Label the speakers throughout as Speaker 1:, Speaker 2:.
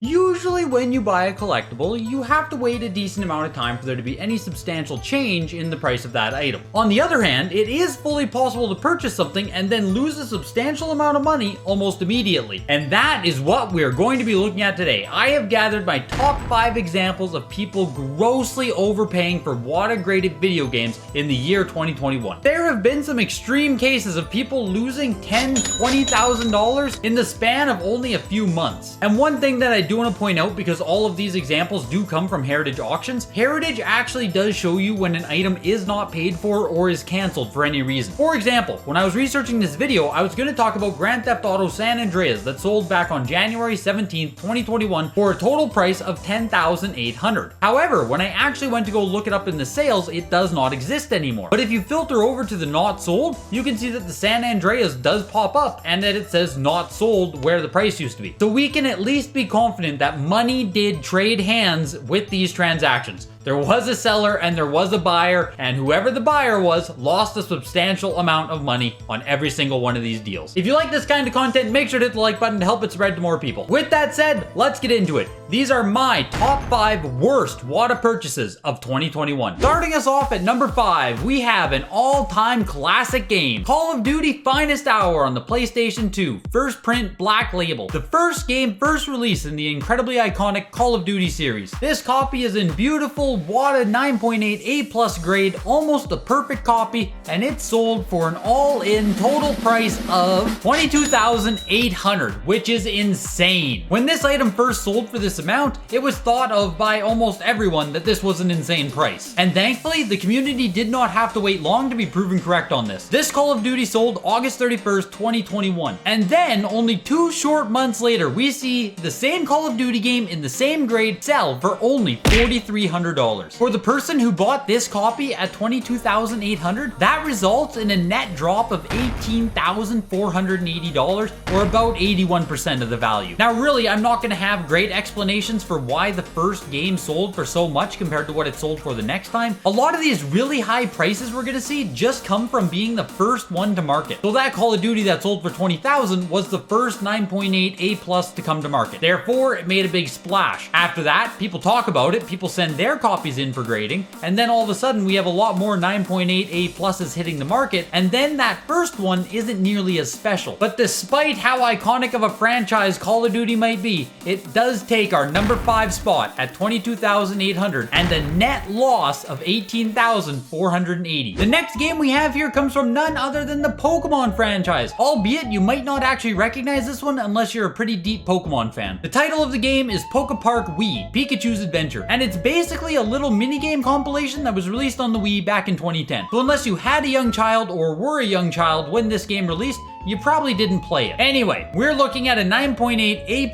Speaker 1: Usually when you buy a collectible, you have to wait a decent amount of time for there to be any substantial change in the price of that item. On the other hand, it is fully possible to purchase something and then lose a substantial amount of money almost immediately. And that is what we're going to be looking at today. I have gathered my top 5 examples of people grossly overpaying for WATA graded video games in the year 2021. There have been some extreme cases of people losing $10,000, $20,000 in the span of only a few months. And one thing that I do want to point out, because all of these examples do come from Heritage auctions, Heritage actually does show you when an item is not paid for or is canceled for any reason. For example, when I was researching this video, I was going to talk about Grand Theft Auto San Andreas that sold back on January 17th, 2021 for a total price of $10,800. However, when I actually went to go look it up in the sales, it does not exist anymore. But if you filter over to the not sold, you can see that the San Andreas does pop up and that it says not sold where the price used to be. So we can at least be confident that money did trade hands with these transactions. There was a seller and there was a buyer, and whoever the buyer was lost a substantial amount of money on every single one of these deals. If you like this kind of content, make sure to hit the like button to help it spread to more people. With that said, let's get into it. These are my top 5 worst WATA purchases of 2021. Starting us off at number 5, we have an all-time classic game, Call of Duty Finest Hour on the PlayStation 2, first print black label. The first game first released in the incredibly iconic Call of Duty series. This copy is in beautiful WATA 9.8 A+ grade, almost the perfect copy, and it's sold for an all-in total price of $22,800, which is insane. When this item first sold for this amount, it was thought of by almost everyone that this was an insane price. And thankfully, the community did not have to wait long to be proven correct on this. This Call of Duty sold August 31st, 2021. And then, only 2 short months later, we see the same Call of Duty game in the same grade sell for only $4,300. For the person who bought this copy at $22,800, that results in a net drop of $18,480, or about 81% of the value. Now really, I'm not going to have great explanations for why the first game sold for so much compared to what it sold for the next time. A lot of these really high prices we're going to see just come from being the first one to market. So that Call of Duty that sold for $20,000 was the first 9.8 A+ to come to market. Therefore, it made a big splash. After that, people talk about it, people send their copies in for grading, and then all of a sudden we have a lot more 9.8 A+s hitting the market, and then that first one isn't nearly as special. But despite how iconic of a franchise Call of Duty might be, it does take our number 5 spot at $22,800 and a net loss of $18,480. The next game we have here comes from none other than the Pokemon franchise, albeit you might not actually recognize this one unless you're a pretty deep Pokemon fan. The title of the game is Polka Park Wii, Pikachu's Adventure, and it's basically a little minigame compilation that was released on the Wii back in 2010. So unless you had a young child or were a young child when this game released, you probably didn't play it. Anyway, we're looking at a 9.8 A++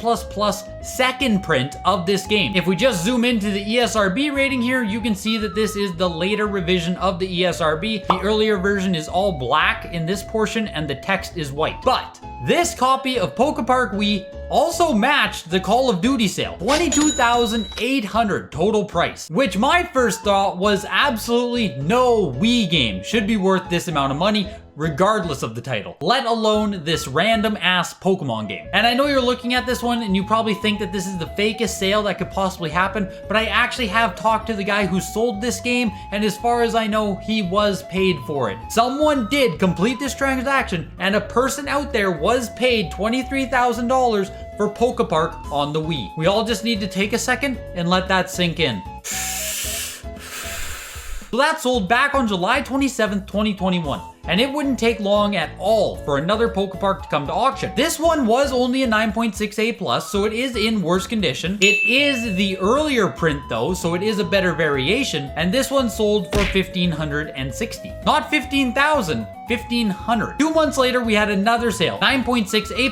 Speaker 1: second print of this game. If we just zoom into the ESRB rating here, you can see that this is the later revision of the ESRB. The earlier version is all black in this portion and the text is white. But this copy of Polka Park Wii also matched the Call of Duty sale. $22,800 total price, which my first thought was absolutely no Wii game should be worth this amount of money, regardless of the title, let alone this random ass Pokemon game. And I know you're looking at this one and you probably think that this is the fakest sale that could possibly happen, but I actually have talked to the guy who sold this game, and as far as I know, he was paid for it. Someone did complete this transaction, and a person out there was paid $23,000 for Polka Park on the Wii. We all just need to take a second and let that sink in. So that sold back on July 27th, 2021. And it wouldn't take long at all for another Polka Park to come to auction. This one was only a 9.6 A+, so it is in worse condition. It is the earlier print though, so it is a better variation, and this one sold for $1,560. Not $15,000, $1,500. 2 months later, we had another sale, 9.6 A++,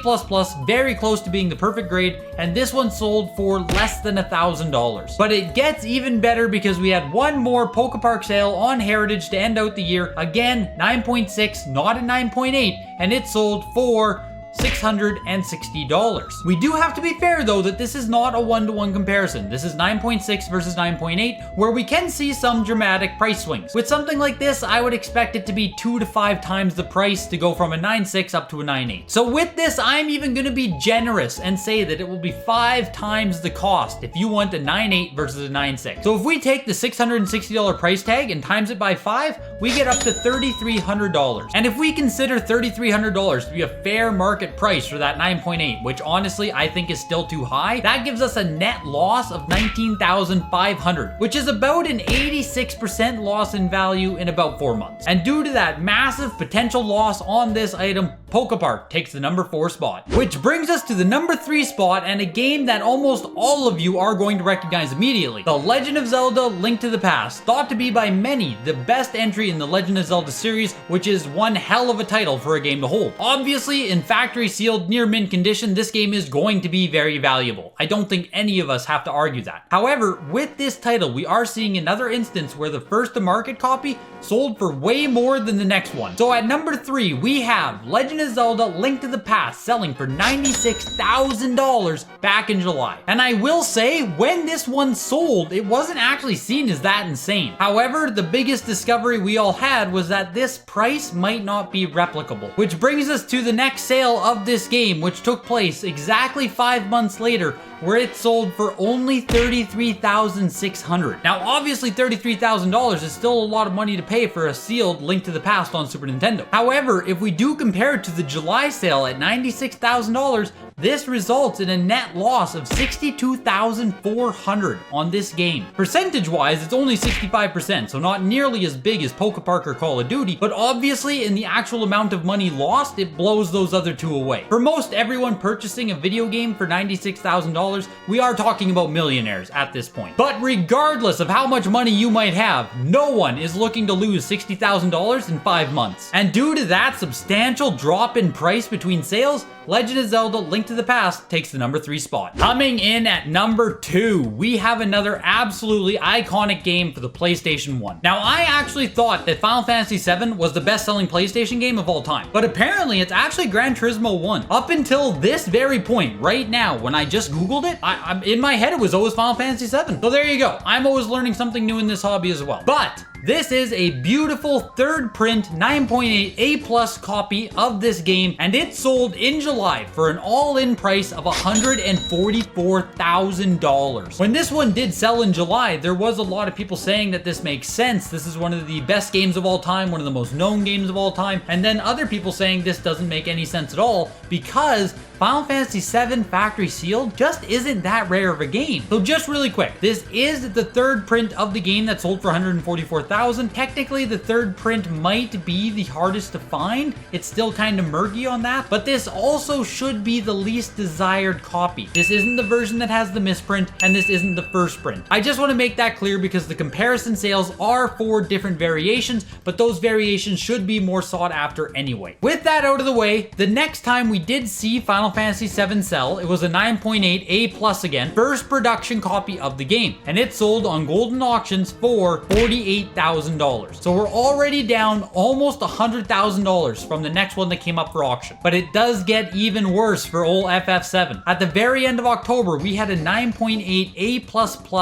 Speaker 1: very close to being the perfect grade, and this one sold for less than $1,000. But it gets even better because we had one more Polka Park sale on Heritage to end out the year. Again, 9.6, not a 9.8, and it sold for $660. We do have to be fair though that this is not a one-to-one comparison. This is 9.6 versus 9.8, where we can see some dramatic price swings. With something like this, I would expect it to be 2 to 5 times the price to go from a 9.6 up to a 9.8. So with this, I'm even going to be generous and say that it will be 5 times the cost if you want a 9.8 versus a 9.6. So if we take the $660 price tag and times it by 5, we get up to $3,300. And if we consider $3,300 to be a fair market price for that 9.8, which honestly I think is still too high, that gives us a net loss of $19,500, which is about an 86% loss in value in about 4 months. And due to that massive potential loss on this item, Polka Park takes the number 4 spot. Which brings us to the number 3 spot and a game that almost all of you are going to recognize immediately. The Legend of Zelda: Link to the Past, thought to be by many the best entry in the Legend of Zelda series, which is one hell of a title for a game to hold. Obviously, in factory sealed near mint condition, this game is going to be very valuable. I don't think any of us have to argue that. However, with this title, we are seeing another instance where the first to market copy sold for way more than the next one. So at number 3, we have Legend of Zelda: Link to the Past selling for $96,000 back in July. And I will say, when this one sold, it wasn't actually seen as that insane. However, the biggest discovery we all had was that this price might not be replicable. Which brings us to the next sale of this game, which took place exactly 5 months later, where it sold for only $33,600. Now obviously $33,000 is still a lot of money to pay for a sealed Link to the Past on Super Nintendo. However, if we do compare it to the July sale at $96,000, this results in a net loss of $62,400 on this game. Percentage-wise, it's only 65%, so not nearly as big as Polka Park or Call of Duty, but obviously in the actual amount of money lost, it blows those other two away. For most everyone purchasing a video game for $96,000, we are talking about millionaires at this point. But regardless of how much money you might have, no one is looking to lose $60,000 in 5 months. And due to that substantial drop in price between sales, Legend of Zelda: Link to the Past takes the number 3 spot. Coming in at number 2, we have another absolutely iconic game for the PlayStation 1. Now, I actually thought that Final Fantasy VII was the best-selling PlayStation game of all time, but apparently it's actually Gran Turismo 1. Up until this very point, right now, when I just Googled it, in my head it was always Final Fantasy VII. So there you go. I'm always learning something new in this hobby as well. But this is a beautiful third print 9.8 A+ copy of this game, and it sold in July for an all-in price of $144,000. When this one did sell in July, there was a lot of people saying that this makes sense. This is one of the best games of all time, one of the most known games of all time, and then other people saying this doesn't make any sense at all because Final Fantasy VII Factory Sealed just isn't that rare of a game. So just really quick, this is the third print of the game that sold for $144,000. Technically, the third print might be the hardest to find. It's still kind of murky on that, but this also should be the least desired copy. This isn't the version that has the misprint, and this isn't the first print. I just want to make that clear because the comparison sales are for different variations, but those variations should be more sought after anyway. With that out of the way, the next time we did see Final Fantasy VII sell, it was a 9.8 A+ again, first production copy of the game, and it sold on golden auctions for $48,000. So we're already down almost $100,000 from the next one that came up for auction. But it does get even worse for old FF7. At the very end of October, we had a 9.8 A++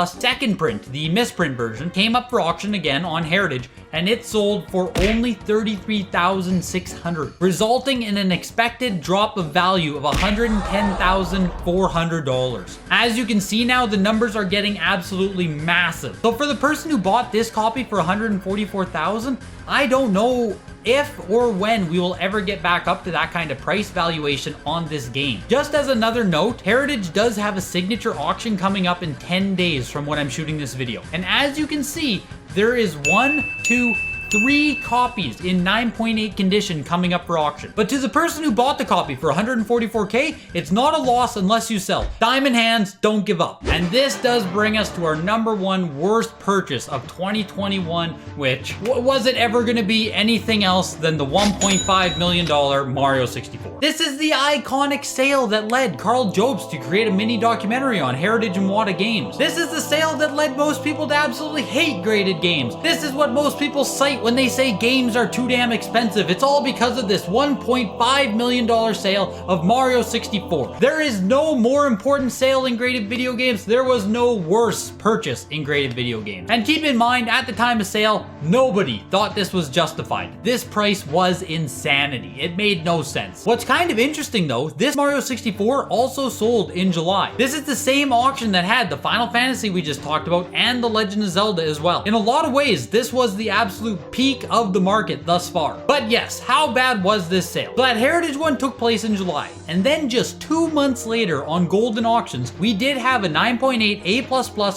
Speaker 1: second print, the misprint version, came up for auction again on Heritage, and it sold for only $33,600, resulting in an expected drop of value of $110,400. As you can see now, the numbers are getting absolutely massive. So for the person who bought this copy for $144,000, I don't know if or when we will ever get back up to that kind of price valuation on this game. Just as another note, Heritage does have a signature auction coming up in 10 days from when I'm shooting this video. And as you can see, there is 1, 2, 3 copies in 9.8 condition coming up for auction. But to the person who bought the copy for $144K, it's not a loss unless you sell. Time in hands, don't give up. And this does bring us to our number 1 worst purchase of 2021, which was it ever going to be anything else than the $1.5 million Mario 64. This is the iconic sale that led Carl Jobst to create a mini documentary on Heritage and WATA games. This is the sale that led most people to absolutely hate graded games. This is what most people cite right when they say games are too damn expensive. It's all because of this $1.5 million sale of Mario 64. There is no more important sale in graded video games. There was no worse purchase in graded video games. And keep in mind, at the time of sale, nobody thought this was justified. This price was insanity. It made no sense. What's kind of interesting though, this Mario 64 also sold in July. This is the same auction that had the Final Fantasy we just talked about and the Legend of Zelda as well. In a lot of ways, this was the absolute peak of the market thus far. But yes, how bad was this sale? So that Heritage one took place in July, and then just 2 months later on Golden Auctions, we did have a 9.8 A++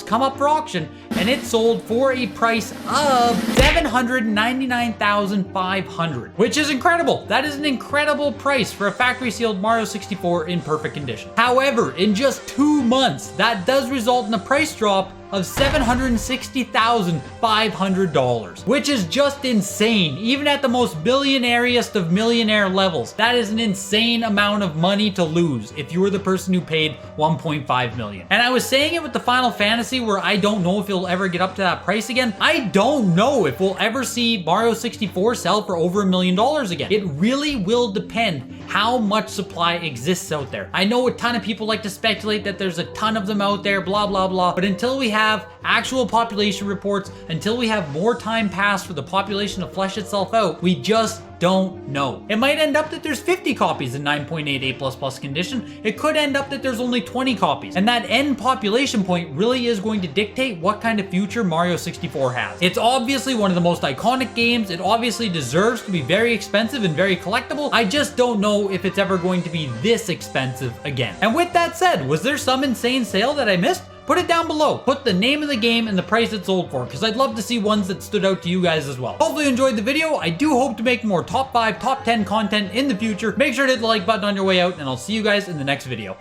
Speaker 1: come up for auction, and it sold for a price of $799,500, which is incredible. That is an incredible price for a factory sealed Mario 64 in perfect condition. However, in just 2 months, that does result in a price drop of $760,500, which is just insane. Even at the most billionairiest of millionaire levels, that is an insane amount of money to lose if you were the person who paid $1.5 million. And I was saying it with the Final Fantasy, where I don't know if it'll ever get up to that price again. I don't know if we'll ever see Mario 64 sell for over $1 million again. It really will depend how much supply exists out there. I know a ton of people like to speculate that there's a ton of them out there, blah, blah, blah. But until we have actual population reports, until we have more time passed for the population to flesh itself out, we just don't know. It might end up that there's 50 copies in 9.8 A++ condition. It could end up that there's only 20 copies. And that end population point really is going to dictate what kind of future Mario 64 has. It's obviously one of the most iconic games. It obviously deserves to be very expensive and very collectible. I just don't know if it's ever going to be this expensive again. And with that said, was there some insane sale that I missed? Put it down below. Put the name of the game and the price it sold for, because I'd love to see ones that stood out to you guys as well. Hopefully you enjoyed the video. I do hope to make more top 5, top 10 content in the future. Make sure to hit the like button on your way out, and I'll see you guys in the next video.